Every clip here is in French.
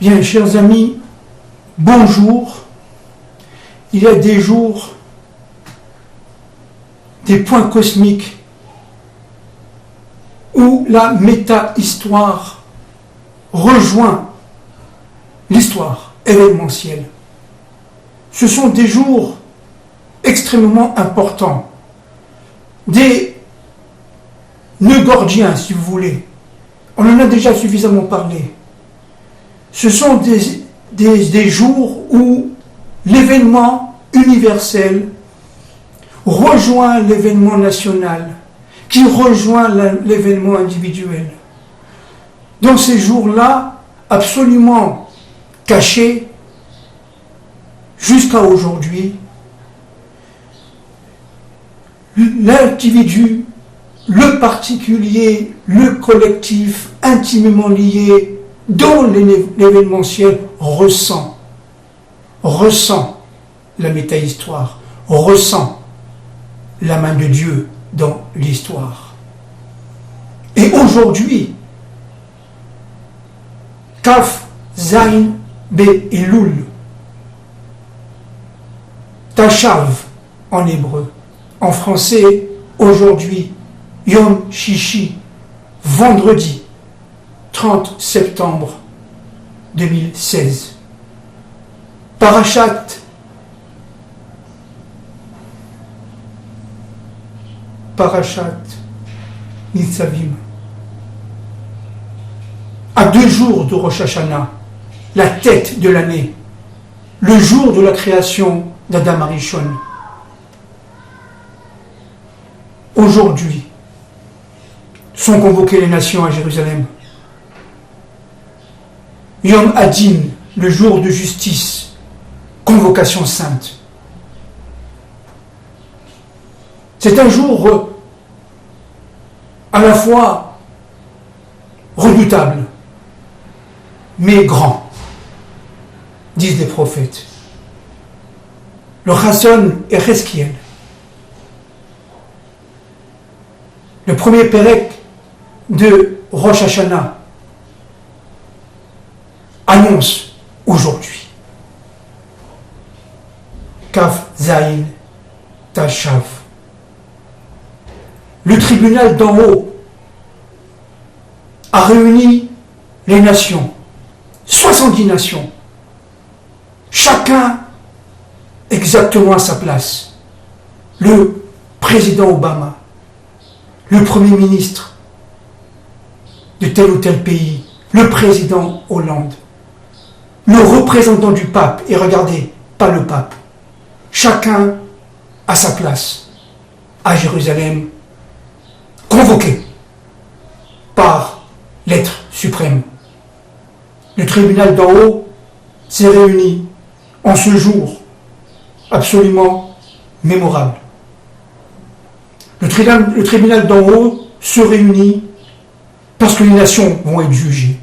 Bien, chers amis, bonjour. Il y a des jours, des points cosmiques où la méta-histoire rejoint l'histoire événementielle. Ce sont des jours extrêmement importants, des nœuds gordiens, si vous voulez. On en a déjà suffisamment parlé. Ce sont des jours où l'événement universel rejoint l'événement national, qui rejoint l'événement individuel. Dans ces jours-là, absolument cachés, jusqu'à aujourd'hui, l'individu, le particulier, le collectif, intimement lié dans l'événementiel, ressent la méta-histoire, ressent la main de Dieu dans l'histoire. Et aujourd'hui, Kaf, Zain, Be Elul, Tashav en hébreu, en français, aujourd'hui, Yom Shishi, vendredi 30 septembre 2016. Parashat Nitzavim. À 2 jours de Rosh Hashanah, la tête de l'année, le jour de la création d'Adam Arishon. Aujourd'hui, sont convoquées les nations à Jérusalem. Yom Hadin, le jour de justice, convocation sainte. C'est un jour à la fois redoutable, mais grand, disent les prophètes. Le Chasson et Reskiel, le premier pérec de Rosh Hashanah, annonce aujourd'hui. Kaf Zain Tashav. Le tribunal d'en haut a réuni les nations, 70 nations, chacun exactement à sa place. Le président Obama, le premier ministre de tel ou tel pays, le président Hollande, le représentant du pape, et regardez, pas le pape, chacun à sa place, à Jérusalem, convoqué par l'être suprême. Le tribunal d'en haut s'est réuni en ce jour absolument mémorable. Le tribunal d'en haut se réunit parce que les nations vont être jugées.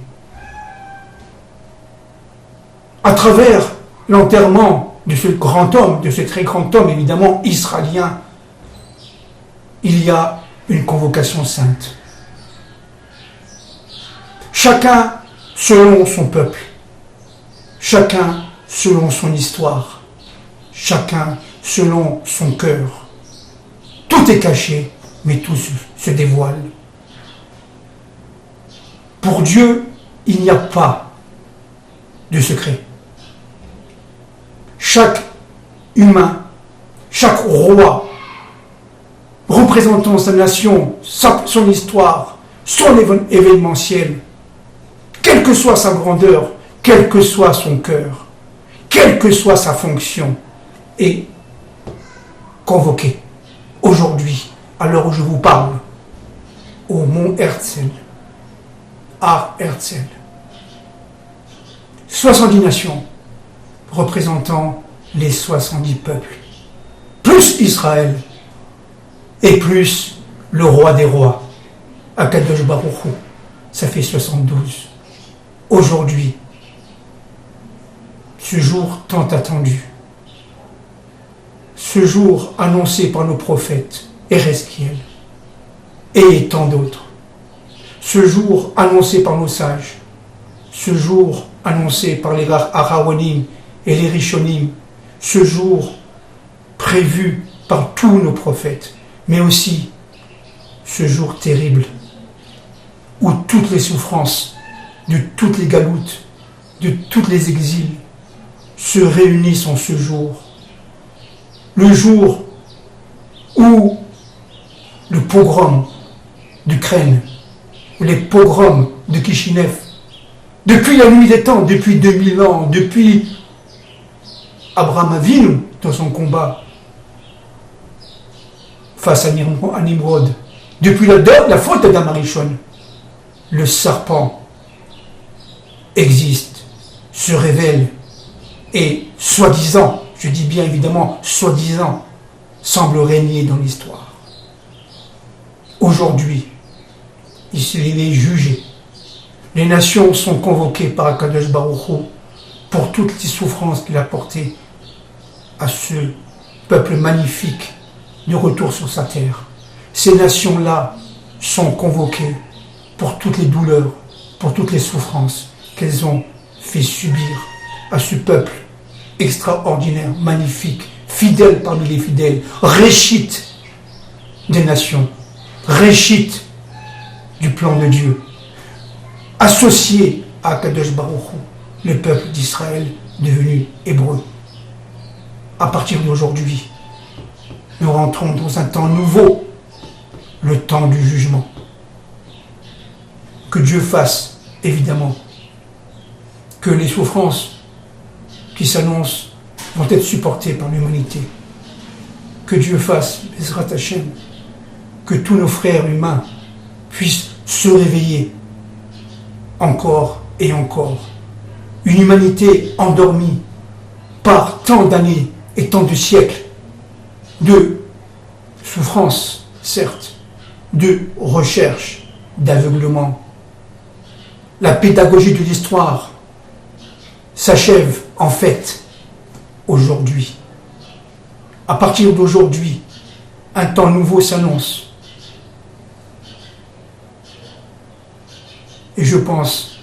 À travers l'enterrement de ce grand homme, de ce très grand homme évidemment israélien, il y a une convocation sainte. Chacun selon son peuple, chacun selon son histoire, chacun selon son cœur. Tout est caché, mais tout se dévoile. Pour Dieu, il n'y a pas de secret. Chaque humain, chaque roi, représentant sa nation, son histoire, son événementiel, quelle que soit sa grandeur, quel que soit son cœur, quelle que soit sa fonction, est convoqué aujourd'hui, à l'heure où je vous parle, au mont Herzl, à Herzl. 70 nations représentant les 70 peuples, plus Israël, et plus le roi des rois, Akadosh Baruch Hu, ça fait 72. Aujourd'hui, ce jour tant attendu, ce jour annoncé par nos prophètes, Ereskiel, et tant d'autres, ce jour annoncé par nos sages, ce jour annoncé par les Aharonim et les Rishonim, ce jour prévu par tous nos prophètes, mais aussi ce jour terrible où toutes les souffrances de toutes les galoutes, de tous les exils se réunissent en ce jour. Le jour où le pogrom d'Ukraine, les pogroms de Kishinev, depuis la nuit des temps, depuis 2000 ans, depuis Abraham Avinu dans son combat face à Nimrod, depuis la faute d'Adam Arishon, le serpent existe, se révèle et soi-disant, je dis bien évidemment soi-disant, semble régner dans l'histoire. Aujourd'hui, il est jugé. Les nations sont convoquées par Akadosh Baruch Hu pour toutes les souffrances qu'il a portées à ce peuple magnifique de retour sur sa terre. Ces nations-là sont convoquées pour toutes les douleurs, pour toutes les souffrances qu'elles ont fait subir à ce peuple extraordinaire, magnifique, fidèle parmi les fidèles, réchite des nations, réchite du plan de Dieu, associé à Kadosh Baruch Hu, le peuple d'Israël devenu hébreu. À partir d'aujourd'hui, nous rentrons dans un temps nouveau, le temps du jugement. Que Dieu fasse, évidemment, que les souffrances qui s'annoncent vont être supportées par l'humanité. Que Dieu fasse, Bezrat Hashem, que tous nos frères humains puissent se réveiller encore et encore. Une humanité endormie par tant d'années et tant de siècles de souffrance, certes, de recherche, d'aveuglement. La pédagogie de l'histoire s'achève en fait aujourd'hui. À partir d'aujourd'hui, un temps nouveau s'annonce. Et je pense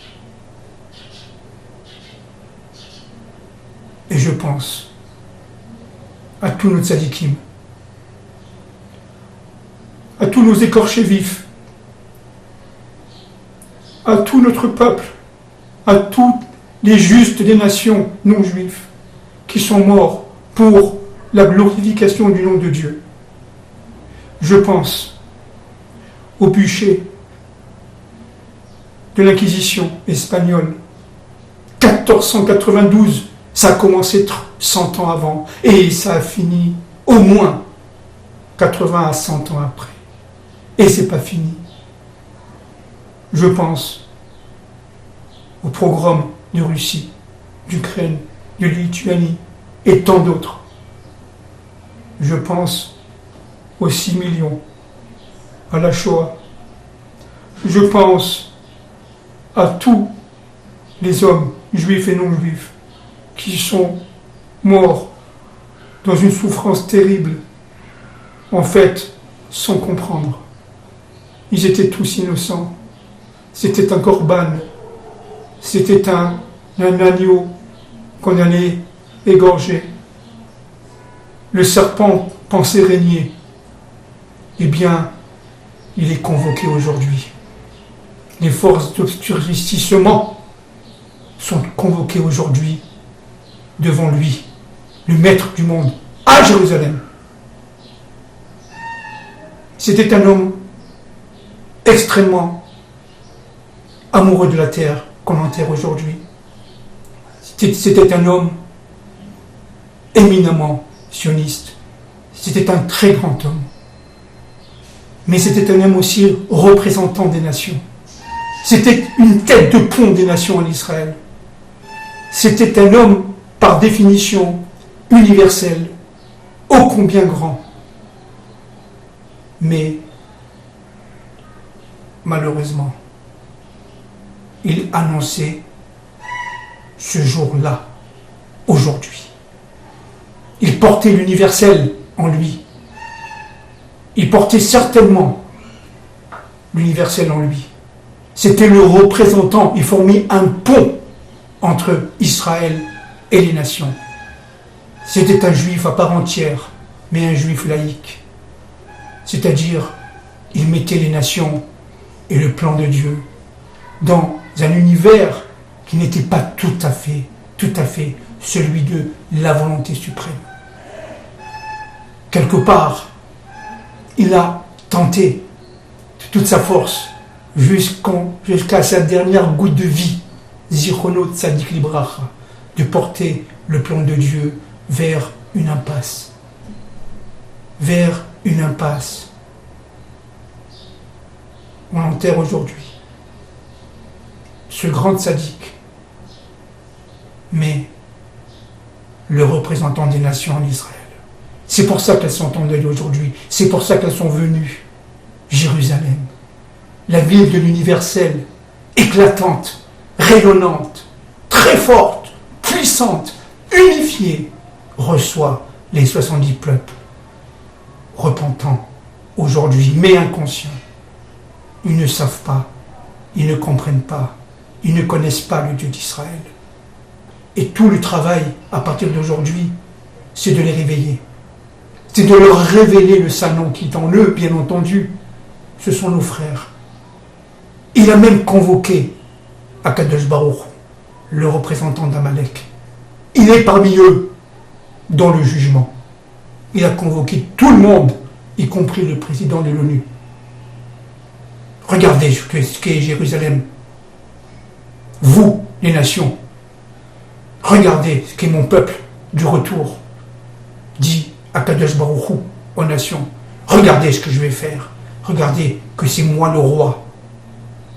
à tous nos tzadikim, à tous nos écorchés vifs, à tout notre peuple, à tous les justes des nations non juives qui sont morts pour la glorification du nom de Dieu. Je pense au bûcher de l'Inquisition espagnole, 1492, ça a commencé 100 ans avant, et ça a fini au moins 80 à 100 ans après. Et c'est pas fini. Je pense au pogrom de Russie, d'Ukraine, de Lituanie et tant d'autres. Je pense aux 6 millions, à la Shoah. Je pense à tous les hommes, juifs et non juifs, qui sont morts dans une souffrance terrible, en fait, sans comprendre. Ils étaient tous innocents. C'était un corban, c'était un agneau qu'on allait égorger. Le serpent pensait régner. Eh bien, il est convoqué aujourd'hui. Les forces d'obscurcissement sont convoquées aujourd'hui devant lui, le maître du monde, à Jérusalem. C'était un homme extrêmement amoureux de la terre qu'on enterre aujourd'hui. C'était un homme éminemment sioniste. C'était un très grand homme. Mais c'était un homme aussi représentant des nations. C'était une tête de pont des nations en Israël. C'était un homme, par définition, universel, ô combien grand. Mais, malheureusement, il annonçait ce jour-là, aujourd'hui. Il portait l'universel en lui. Il portait certainement l'universel en lui. C'était le représentant, il formait un pont entre Israël et les nations. C'était un juif à part entière, mais un juif laïque. C'est-à-dire, il mettait les nations et le plan de Dieu dans un univers qui n'était pas tout à fait celui de la volonté suprême. Quelque part, il a tenté de toute sa force jusqu'à sa dernière goutte de vie, Zichrono Tzadik Libracha, de porter le plan de Dieu vers une impasse. Vers une impasse. On enterre aujourd'hui ce grand tzaddik, mais le représentant des nations en Israël. C'est pour ça qu'elles sont en deuil aujourd'hui. C'est pour ça qu'elles sont venues. Jérusalem, la ville de l'universel, éclatante, rayonnante, très forte, puissante, unifiée, reçoit les 70 peuples repentants aujourd'hui, mais inconscients. Ils ne savent pas, ils ne comprennent pas, ils ne connaissent pas le Dieu d'Israël. Et tout le travail, à partir d'aujourd'hui, c'est de les réveiller. C'est de leur révéler le Saint-Nom qui est en eux, bien entendu. Ce sont nos frères. Il a même convoqué Akadosh Baruch, le représentant d'Amalek. Il est parmi eux dans le jugement. Il a convoqué tout le monde, y compris le président de l'ONU. Regardez ce qu'est Jérusalem. Vous, les nations, regardez ce qu'est mon peuple du retour, dit Akadosh Baruch Hu aux nations. Regardez ce que je vais faire. Regardez que c'est moi le roi.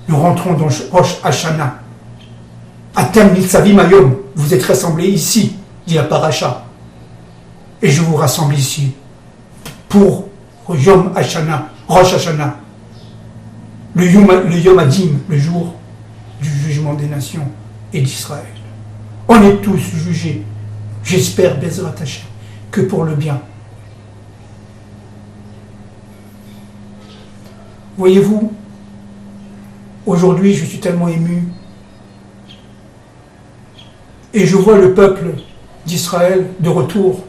Nous rentrons dans Rosh Hashanah. Atem Nitzavim Hayom, vous êtes rassemblés ici, dit la paracha. Et je vous rassemble ici pour Yom Hashanah, Rosh Hashanah, le Yom Adim, le jour du jugement des nations et d'Israël. On est tous jugés, j'espère, Bezrat Hashem, que pour le bien. Voyez-vous, aujourd'hui je suis tellement ému et je vois le peuple d'Israël de retour,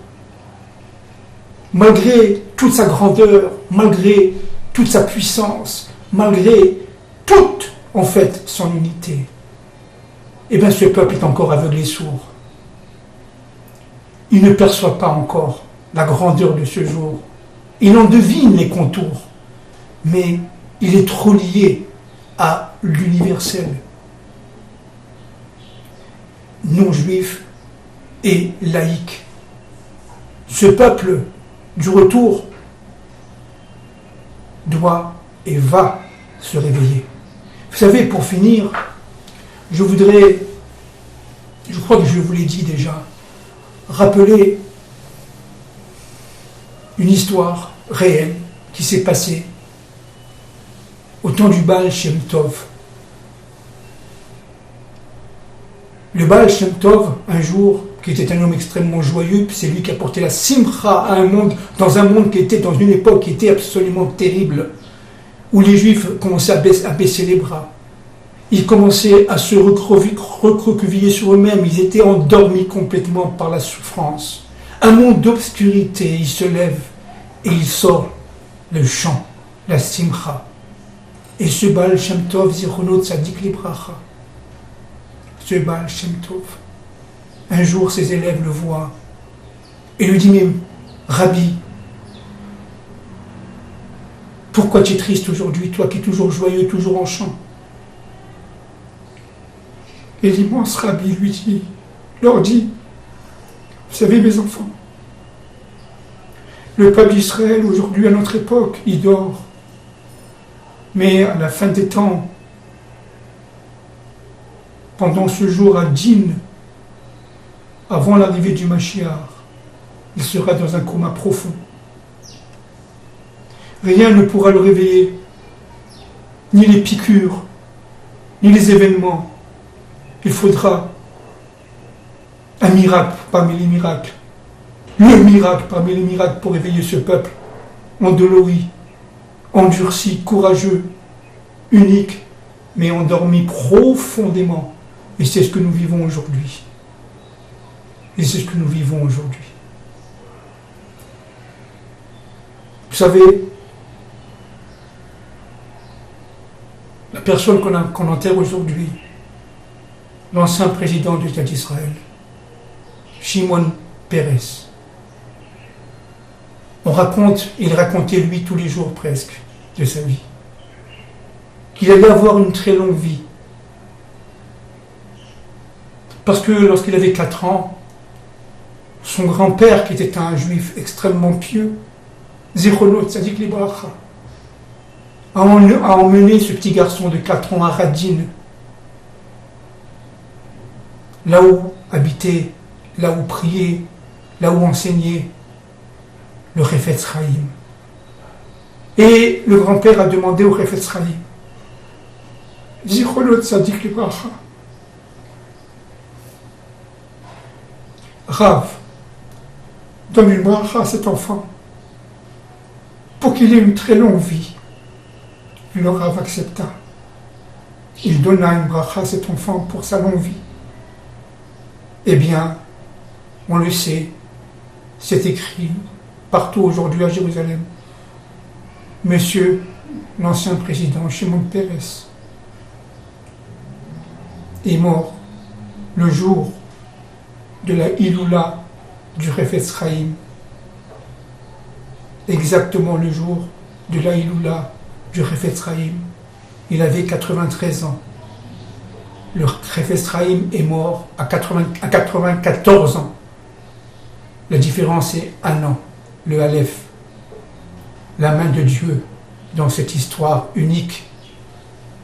malgré toute sa grandeur, malgré toute sa puissance, malgré toute, en fait, son unité. Eh bien, ce peuple est encore aveugle et sourd. Il ne perçoit pas encore la grandeur de ce jour. Il en devine les contours, mais il est trop lié à l'universel. Non-juif et laïque. Ce peuple du retour doit et va se réveiller. Vous savez, pour finir, je crois que je vous l'ai dit déjà, rappeler une histoire réelle qui s'est passée au temps du Baal Shem Tov. Le Baal Shem Tov, un jour, qui était un homme extrêmement joyeux, c'est lui qui a porté la simcha à un monde, dans un monde qui était dans une époque qui était absolument terrible, où les Juifs commençaient à baisser les bras. Ils commençaient à se recroqueviller sur eux-mêmes, ils étaient endormis complètement par la souffrance. Un monde d'obscurité, il se lève et il sort le chant, la simcha. Et ce Baal Shem Tov, Zichrono Tzadik Libracha, ce Baal Shem Tov, un jour ses élèves le voient et lui disent, mais Rabbi, pourquoi tu es triste aujourd'hui, toi qui es toujours joyeux, toujours en chant? Et l'immense Rabbi leur dit, vous savez mes enfants, le peuple d'Israël aujourd'hui à notre époque, il dort. Mais à la fin des temps, pendant ce jour à Din, avant l'arrivée du Mashiach, il sera dans un coma profond. Rien ne pourra le réveiller, ni les piqûres, ni les événements. Il faudra un miracle parmi les miracles, le miracle parmi les miracles pour réveiller ce peuple endolori, endurci, courageux, unique, mais endormi profondément. Et c'est ce que nous vivons aujourd'hui. Et c'est ce que nous vivons aujourd'hui. Vous savez, la personne qu'on enterre aujourd'hui, l'ancien président de l'État d'Israël, Shimon Peres. Il racontait lui tous les jours presque de sa vie, qu'il allait avoir une très longue vie. Parce que lorsqu'il avait 4 ans, son grand-père, qui était un juif extrêmement pieux, Zichronot Tzadik Libracha, a emmené ce petit garçon de 4 ans à Radin, là où habitait, là où priait, là où enseignait le Chafetz Chaim. Et le grand-père a demandé au Chafetz Chaim, Zichronot Tzadik Libracha, Rav, donne une bracha à cet enfant pour qu'il ait une très longue vie. Le Rav accepta. Il donna une bracha à cet enfant pour sa longue vie. Eh bien, on le sait, c'est écrit partout aujourd'hui à Jérusalem. Monsieur l'ancien président Shimon Peres est mort le jour de la Iloula du Chafetz Chaim, exactement le jour de la Iloula du Chafetz Chaim. Il avait 93 ans. Le Chafetz Chaim est mort à 94 ans. La différence est 1 an, le Aleph. La main de Dieu dans cette histoire unique.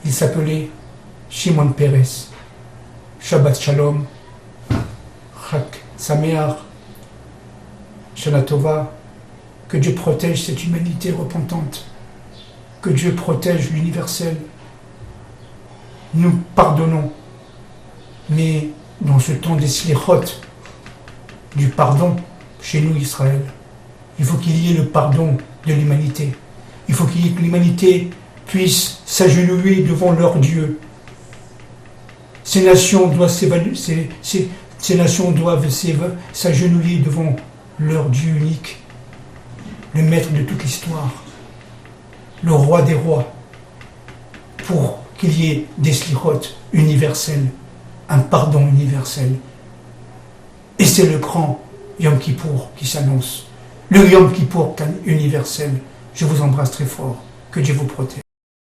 Il s'appelait Shimon Peres. Shabbat Shalom. Chag Sameach, Shana Tova, que Dieu protège cette humanité repentante, que Dieu protège l'universel. Nous pardonnons, mais dans ce temps des slichot, du pardon chez nous Israël, il faut qu'il y ait le pardon de l'humanité. Il faut que l'humanité puisse s'agenouiller devant leur Dieu. Ces nations doivent s'agenouiller devant leur Dieu unique, le maître de toute l'histoire, le roi des rois, pour qu'il y ait des slichot universels, un pardon universel. Et c'est le grand Yom Kippour qui s'annonce, le Yom Kippour universel. Je vous embrasse très fort, que Dieu vous protège.